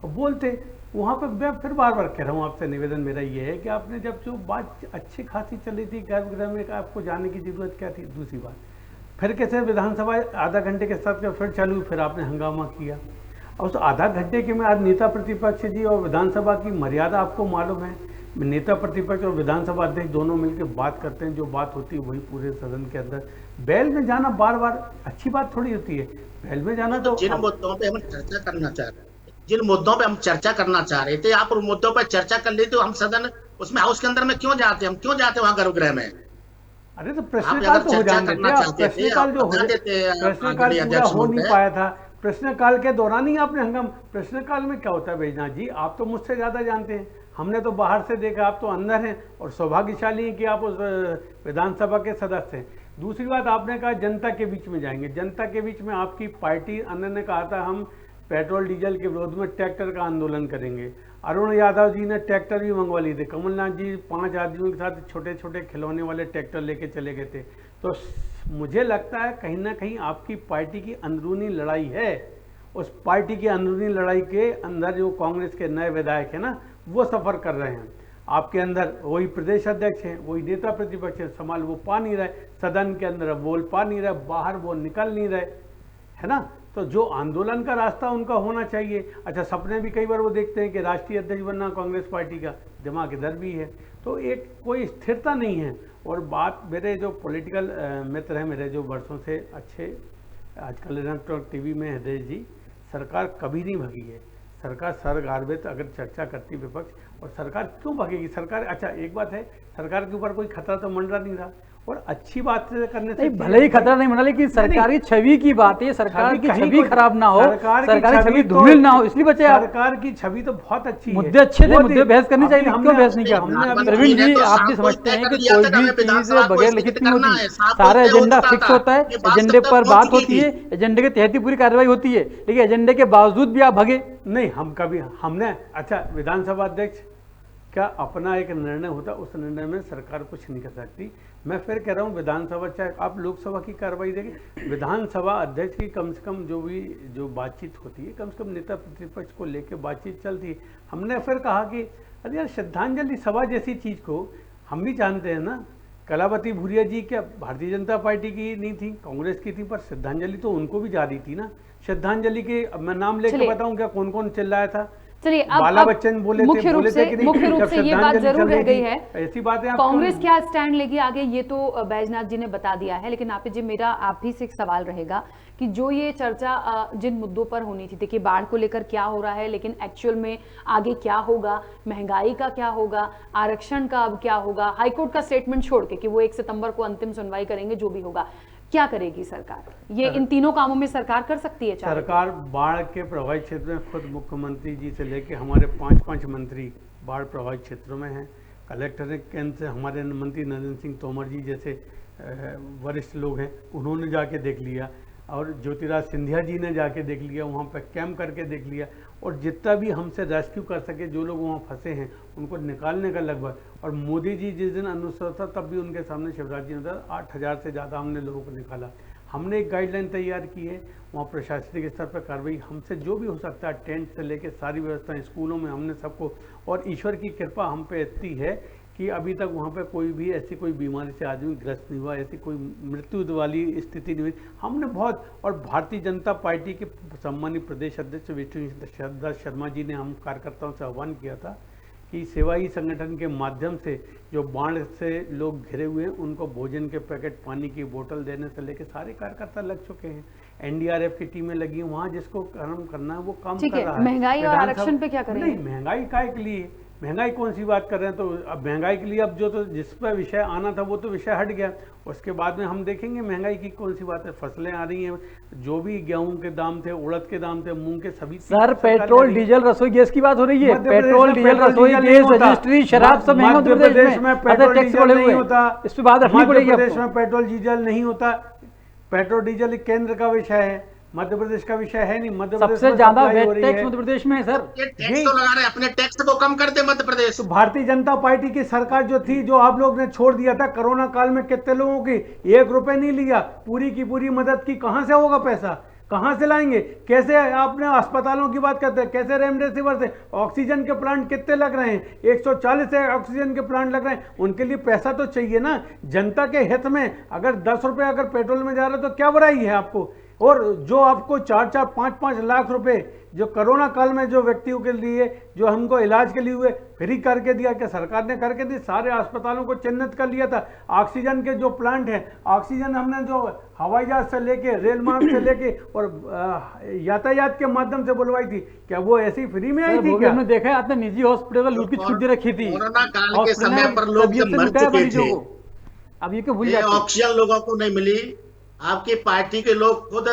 और बोलते। वहाँ पर मैं फिर बार बार कह रहा हूँ, आपसे निवेदन मेरा ये है कि आपने जब जो बात अच्छी खासी चली थी गर्भगृह में, आपको जाने की जरूरत क्या थी? दूसरी बात, फिर कैसे विधानसभा आधा घंटे के साथ फिर चालू, फिर आपने हंगामा किया। और उस आधा घंटे के में आज नेता प्रतिपक्ष जी और विधानसभा की मर्यादा आपको मालूम है। नेता प्रतिपक्ष और विधानसभा अध्यक्ष दोनों मिलकर बात करते हैं, जो बात होती है वही पूरे सदन के अंदर। बैल में जाना बार बार अच्छी बात थोड़ी होती है। बैल में जाना तो जिन मुद्दों पे हम चर्चा करना चाह रहे हैं, जिन मुद्दों पे हम चर्चा करना चाह रहे थे, आप उन मुद्दों पर चर्चा कर लेते हो। हम सदन उसमें हाउस के अंदर में क्यों जाते? हम क्यों जाते वहां गर्भगृह में? अरे तो प्रश्नकाल तो हो जाने देते, प्रश्नकाल जो प्रश्नकाल पूरा हो नहीं पाया था। प्रश्नकाल के दौरान ही आपने हंगामा। प्रश्नकाल में क्या होता है बैजनाथ जी, आप तो मुझसे ज़्यादा जानते हैं। हमने तो बाहर से देखा, आप तो अंदर हैं और सौभाग्यशाली हैं कि आप उस विधानसभा के सदस्य हैं। दूसरी बात, आपने कहा जनता के बीच में जाएंगे। जनता के बीच में आपकी पार्टी अन्य ने कहा था हम पेट्रोल डीजल के विरोध में ट्रैक्टर का आंदोलन करेंगे। अरुण यादव जी ने ट्रैक्टर भी मंगवा लिए थे। कमलनाथ जी 5 आदमियों के साथ छोटे छोटे खिलौने वाले ट्रैक्टर लेके चले गए थे। तो मुझे लगता है कहीं ना कहीं आपकी पार्टी की अंदरूनी लड़ाई है। उस पार्टी की अंदरूनी लड़ाई के अंदर जो कांग्रेस के नए विधायक हैं ना, वो सफ़र कर रहे हैं। आपके अंदर वही प्रदेश अध्यक्ष हैं, वही नेता प्रतिपक्ष हैं, संभाल वो पा नहीं रहे, सदन के अंदर बोल पा नहीं रहे, बाहर वो निकल नहीं रहे, है ना। तो जो आंदोलन का रास्ता उनका होना चाहिए। अच्छा, सपने भी कई बार वो देखते हैं कि राष्ट्रीय अध्यक्ष बनना कांग्रेस पार्टी का, दिमाग इधर भी है। तो एक कोई स्थिरता नहीं है। और बात, मेरे जो पॉलिटिकल मित्र हैं, मेरे जो वर्षों से अच्छे, आजकल इलेक्ट्रॉनिक टीवी में हृदय जी, सरकार कभी नहीं भगी है। सरकार सरगार्बित अगर चर्चा करती विपक्ष, और सरकार क्यों भागेगी? सरकार, अच्छा एक बात है, सरकार के ऊपर कोई खतरा तो मंडरा नहीं रहा, और अच्छी बात करने से भले ही खतरा नहीं बना, लेकिन सरकारी छवि की बात है। सरकार की छवि खराब ना हो, सरकारी छवि धूमिल ना हो, इसलिए बचे। सरकार की छवि तो बहुत अच्छी है, मुद्दे अच्छे थे, मुद्दे बहस करनी चाहिए, क्यों बहस नहीं किया? प्रवीण जी, आप भी समझते हैं कि कोई भी चीज बगैर लिखित नहीं होती। सारा एजेंडा फिक्स होता है, एजेंडे पर बात होती है, एजेंडे के तहत ही पूरी कार्रवाई होती है। लेकिन एजेंडे के बावजूद भी आप भगे नहीं। हम कभी, हमने, अच्छा विधानसभा अध्यक्ष क्या अपना एक निर्णय होता, उस निर्णय में सरकार कुछ नहीं कर सकती। मैं फिर कह रहा हूँ, विधानसभा, चाहे आप लोकसभा की कार्रवाई देखें, विधानसभा अध्यक्ष की कम से कम जो बातचीत होती है, कम से कम नेता प्रतिपक्ष को लेकर बातचीत चलती है। हमने फिर कहा कि अरे यार, श्रद्धांजलि सभा जैसी चीज़ को हम भी जानते हैं ना। कलावती भूरिया जी क्या भारतीय जनता पार्टी की नहीं थी, कांग्रेस की थी, पर श्रद्धांजलि तो उनको भी जा रही थी ना। श्रद्धांजलि के, अब मैं नाम लेकर बताऊं क्या कौन कौन चिल्लाया था? चलिए, बाला बच्चन बोले मुख्य रूप से ये बात जरूर रह गई है, ऐसी बात है। कांग्रेस क्या स्टैंड लेगी आगे, ये तो बैजनाथ जी ने बता दिया है। लेकिन आप जी, मेरा आप ही से एक सवाल रहेगा कि जो ये चर्चा जिन मुद्दों पर होनी थी, देखिए बाढ़ को लेकर क्या हो रहा है, लेकिन एक्चुअल में आगे क्या होगा, महंगाई का क्या होगा, आरक्षण का अब क्या होगा, हाईकोर्ट का स्टेटमेंट छोड़ के कि वो 1 सितंबर को अंतिम सुनवाई करेंगे, जो भी होगा, क्या करेगी सरकार? ये इन तीनों कामों में सरकार कर सकती है? सरकार बाढ़ के प्रभावित क्षेत्र में खुद मुख्यमंत्री जी से लेके हमारे 5 मंत्री बाढ़ प्रभावित क्षेत्रों में हैं। कलेक्टर केंद्र से हमारे मंत्री नरेंद्र सिंह तोमर जी जैसे वरिष्ठ लोग हैं, उन्होंने जाके देख लिया। और ज्योतिराज सिंधिया जी ने जाके देख लिया, वहाँ पे कैंप करके देख लिया, और जितना भी हमसे रेस्क्यू कर सके, जो लोग वहाँ फंसे हैं उनको निकालने का लगभग। और मोदी जी जिस दिन अनुसर था तब भी उनके सामने शिवराज जी ने 8,000 से ज़्यादा हमने लोगों को निकाला। हमने एक गाइडलाइन तैयार की है, वहाँ प्रशासनिक स्तर पर कार्रवाई हमसे जो भी हो सकता है, टेंट से लेके सारी व्यवस्थाएं स्कूलों में हमने सबको, और ईश्वर की कृपा हम पे इतनी है कि अभी तक वहाँ पे कोई भी ऐसी कोई बीमारी से आदमी ग्रस्त नहीं हुआ, ऐसी कोई मृत्यु वाली स्थिति नहीं हुई। हमने बहुत, और भारतीय जनता पार्टी के सम्मानित प्रदेश अध्यक्ष विष्णु शर्मा जी ने हम कार्यकर्ताओं से आह्वान किया था कि सेवा ही संगठन के माध्यम से जो बाढ़ से लोग घिरे हुए हैं उनको भोजन के पैकेट, पानी की बोतल देने से लेकर सारे कार्यकर्ता लग चुके हैं। एनडीआरएफ की टीमें लगी हैं, वहाँ जिसको काम करना है वो काम कर रहा है। महंगाई और आरक्षण पे क्या करेंगे? नहीं, महंगाई काय के लिए, महंगाई कौन सी बात कर रहे हैं? तो अब महंगाई के लिए अब जो तो जिस पर विषय आना था वो तो विषय हट गया, उसके बाद में हम देखेंगे महंगाई की कौन सी बात है। फसलें आ रही हैं, जो भी गेहूं के दाम थे, उड़द के दाम थे, मूंग के, सभी सर पेट्रोल डीजल रसोई गैस की बात हो रही है। पेट्रोल डीजल रसोई गैस रजिस्ट्री शराब सब महंगा मध्य प्रदेश में पेट्रोल डीजल नहीं होता, इस पे बात रखनी पड़ेगी। मध्य प्रदेश में पेट्रोल डीजल नहीं होता, पेट्रोल डीजल केंद्र का विषय है, मध्य प्रदेश का विषय है नहीं। मध्य प्रदेश सबसे ज्यादा वेट टैक्स मध्य प्रदेश में है सर। ये टैक्स तो लगा रहे हैं, अपने टैक्स को कम कर दे मध्य प्रदेश। तो भारतीय जनता पार्टी की सरकार जो थी, जो आप लोग ने छोड़ दिया था कोरोना काल में, कितने लोगों की 1 रुपए नहीं लिया, पूरी की पूरी मदद की, कहां से होगा पैसा, कहां से लाएंगे? कैसे आपने अस्पतालों की बात करते हैं, कैसे रेमडेसिविर से, ऑक्सीजन के प्लांट कितने लग रहे हैं? 140 से ऑक्सीजन के प्लांट लग रहे हैं, उनके लिए पैसा तो चाहिए ना। जनता के हित में अगर 10 रुपए अगर पेट्रोल में जा रहा है तो क्या बुराई है आपको? और जो आपको 4-4, 5-5 लाख रुपए जो कोरोना काल में जो व्यक्तियों के लिए, जो हमको इलाज के लिए हुए, फ्री करके दिया, क्या सरकार ने करके दी? सारे अस्पतालों को चिन्हित कर लिया था। ऑक्सीजन के जो प्लांट है, ऑक्सीजन हमने जो हवाई जहाज से लेके, रेल मार्ग से लेके और यातायात के माध्यम से बुलवाई थी, क्या वो ऐसी फ्री में आई थी? क्या हमने देखा है आपने निजी हॉस्पिटल लूट की छुट्टी रखी थी कोरोना काल के समय पर लोग जब मर चुके थे, अब ये क्यों भूल ये जाते? ऑक्सीजन लोगों को नहीं मिली। आपकी पार्टी के लोग खुद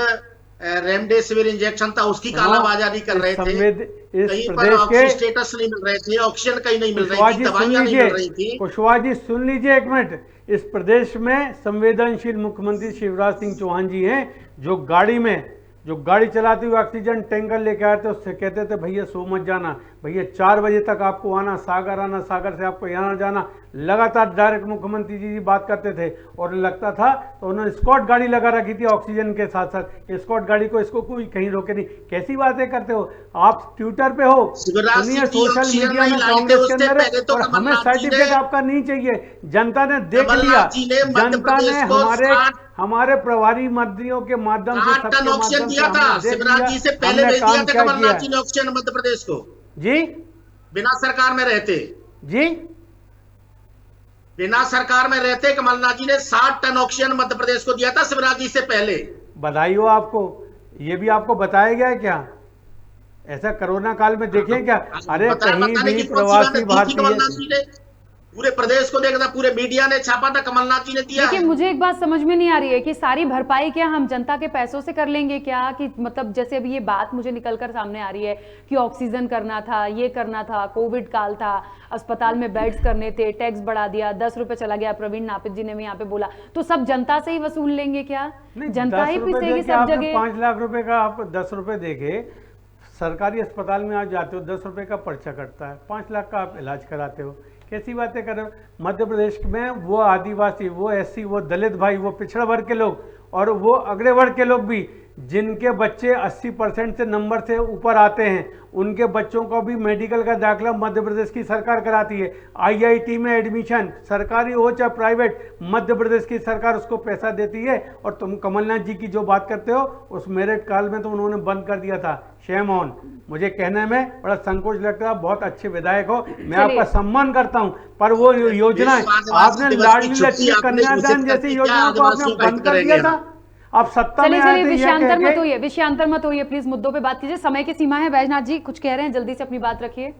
रेमडेसिविर इंजेक्शन था उसकी कालाबाजारी कर रहे थे, कहीं पर ऑक्सीजन स्टेटस नहीं मिल रहे थे, ऑक्सीजन कहीं नहीं मिल रही थी, दवाइयां नहीं मिल रही थी। कुशवाहा जी सुन लीजिए एक मिनट, इस प्रदेश में संवेदनशील मुख्यमंत्री शिवराज सिंह चौहान जी हैं, जो गाड़ी चलाते हुए ऑक्सीजन टैंकर लेके आए थे, उससे कहते थे भैया सो मत जाना, भैया 4 बजे तक आपको आना, सागर से आपको यहाँ जाना। लगातार डायरेक्ट मुख्यमंत्री जी बात करते थे, और लगता था तो उन्होंने स्कॉट गाड़ी लगा रखी थी ऑक्सीजन के साथ साथ। स्कॉट गाड़ी को इसको कोई कहीं रोके नहीं। कैसी बातें करते हो आप? ट्विटर पे हो, सुनिए, सोशल मीडिया में कांग्रेस के अंदर है, और हमें सर्टिफिकेट आपका नहीं चाहिए। जनता ने देख लिया, जनता ने हमारे प्रभारी मंत्रियों के माध्यम से, टन ऑक्सीजन दिया था शिवराज जी से पहले, भेज दिया था कमलनाथ जी ने ऑक्सीजन मध्य प्रदेश को। जी, बिना सरकार में रहते, जी, बिना सरकार में रहते कमलनाथ जी ने 60 टन ऑक्सीजन मध्य प्रदेश को दिया था शिवराज जी से पहले। बधाई हो आपको। ये भी आपको बताया गया है क्या? ऐसा कोरोना काल में देखें क्या? अरे कहीं भी प्रवासी भारतीय, पूरे प्रदेश को देखा था, पूरे मीडिया ने छापा था, कमलनाथ जी ने दिया। देखिए, मुझे एक बात समझ में नहीं आ रही है कि सारी भरपाई क्या हम जनता के पैसों से कर लेंगे क्या? कि मतलब जैसे अभी ये बात मुझे निकलकर सामने आ रही है कि ऑक्सीजन करना था, ये करना था, कोविड काल था, अस्पताल में बेड्स करने थे, टैक्स बढ़ा दिया, 10 रुपए चला गया, प्रवीण नापित जी ने भी यहाँ पे बोला, तो सब जनता से ही वसूल लेंगे क्या? जनता ही पिसेगी सब जगह। 5 लाख रुपए का आप 10 रुपए देके सरकारी अस्पताल में आप जाते हो, 10 रुपए का पर्चा कटता है, 5 लाख का आप इलाज कराते हो। कैसी बातें कर रहे हो? मध्य प्रदेश में वो आदिवासी, वो एससी, वो दलित भाई, वो पिछड़ा वर्ग के लोग और वो अगड़े वर्ग के लोग भी, जिनके बच्चे 80% से नंबर से ऊपर आते हैं, उनके बच्चों को भी मेडिकल का दाखिला मध्य प्रदेश की सरकार कराती है। आईआईटी में एडमिशन, सरकारी हो चाहे प्राइवेट, मध्य प्रदेश की सरकार उसको पैसा देती है। और तुम कमलनाथ जी की जो बात करते हो, उस मेरिट काल में तो उन्होंने बंद कर दिया था। शेम ऑन, मुझे कहने में बड़ा संकोच लगता है। बहुत अच्छे विधायक हो, मैं आपका सम्मान करता हूं, पर वो योजनाएं आपने लाडली लक्ष्मी कन्यादान जैसी योजनाओं को आपने बंद कर दिया था। आप सत्ता में आए थे, विषयांतर मत होइए प्लीज, मुद्दों पे बात कीजिए, समय की सीमा है। बैजनाथ जी कुछ कह रहे हैं, जल्दी से अपनी बात रखिए।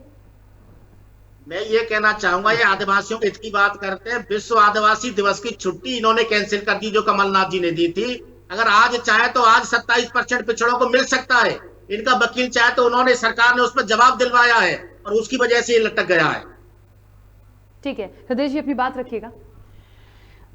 मैं ये कहना चाहूंगा, ये आदिवासियों के हित की बात करते हैं, विश्व आदिवासी दिवस की छुट्टी इन्होंने कैंसिल कर दी जो कमलनाथ जी ने दी थी। अगर आज चाहे तो आज 27% पिछड़ों को मिल सकता है। इनका वकील चाहे तो उन्होंने, सरकार ने उस पर जवाब दिलवाया है और उसकी वजह से ये लटक गया है। ठीक है, हृदय जी अपनी बात रखिएगा।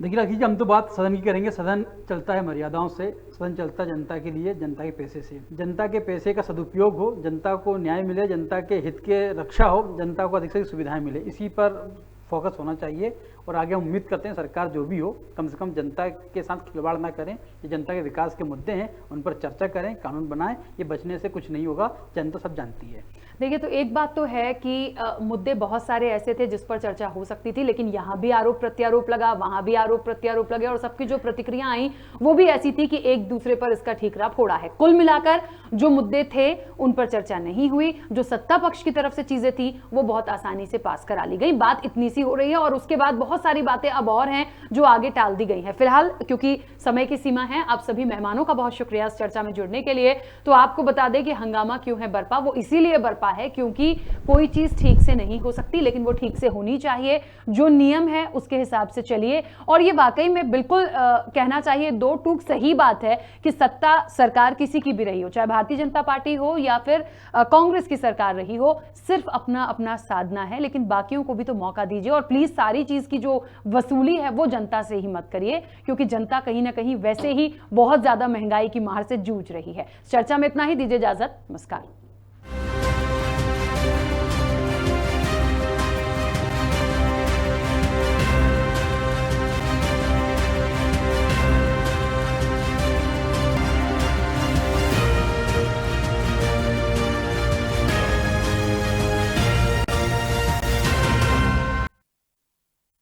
देखिए राखी जी, हम तो बात सदन की करेंगे। सदन चलता है मर्यादाओं से, सदन चलता है जनता के लिए, जनता के पैसे से। जनता के पैसे का सदुपयोग हो, जनता को न्याय मिले, जनता के हित के रक्षा हो, जनता को अधिक से अधिक सुविधाएं मिले, इसी पर फोकस होना चाहिए। और आगे हम उम्मीद करते हैं सरकार जो भी हो, कम से कम जनता के साथ खिलवाड़ ना करें। ये जनता के विकास के मुद्दे हैं, उन पर चर्चा करें, कानून बनाएं। ये बचने से कुछ नहीं होगा, जनता सब जानती है। देखिए, तो एक बात तो है कि मुद्दे बहुत सारे ऐसे थे जिस पर चर्चा हो सकती थी, लेकिन यहाँ भी आरोप प्रत्यारोप लगा, वहां भी आरोप प्रत्यारोप लगे, और सबकी जो प्रतिक्रिया आई वो भी ऐसी थी कि एक दूसरे पर इसका ठीकरा फोड़ा है। कुल मिलाकर जो मुद्दे थे उन पर चर्चा नहीं हुई। जो सत्ता पक्ष की तरफ से चीजें थी वो बहुत आसानी से पास करा ली गई। बात इतनी सी हो रही है, और उसके बाद बहुत सारी बातें अब और हैं जो आगे टाल दी गई हैं। फिलहाल क्योंकि समय की सीमा है, आप सभी मेहमानों का बहुत शुक्रिया इस चर्चा में जुड़ने के लिए। तो आपको बता दें कि हंगामा क्यों है बरपा, वो इसीलिए बरपा है क्योंकि कोई चीज ठीक से नहीं हो सकती, लेकिन वो ठीक से होनी चाहिए। जो नियम है उसके हिसाब से चलिए। और ये वाकई में बिल्कुल कहना चाहिए, दो टूक सही बात है कि सत्ता सरकार किसी की भी रही हो, चाहे भारतीय जनता पार्टी हो या फिर कांग्रेस की सरकार रही हो, सिर्फ अपना अपना साधना है, लेकिन बाकियों को भी तो मौका दीजिए। और प्लीज सारी चीज की जो वसूली है वो जनता से ही मत करिए, क्योंकि जनता कहीं ना कहीं वैसे ही बहुत ज्यादा महंगाई की मार से जूझ रही है। चर्चा में इतना ही, दीजिए इजाजत, नमस्कार।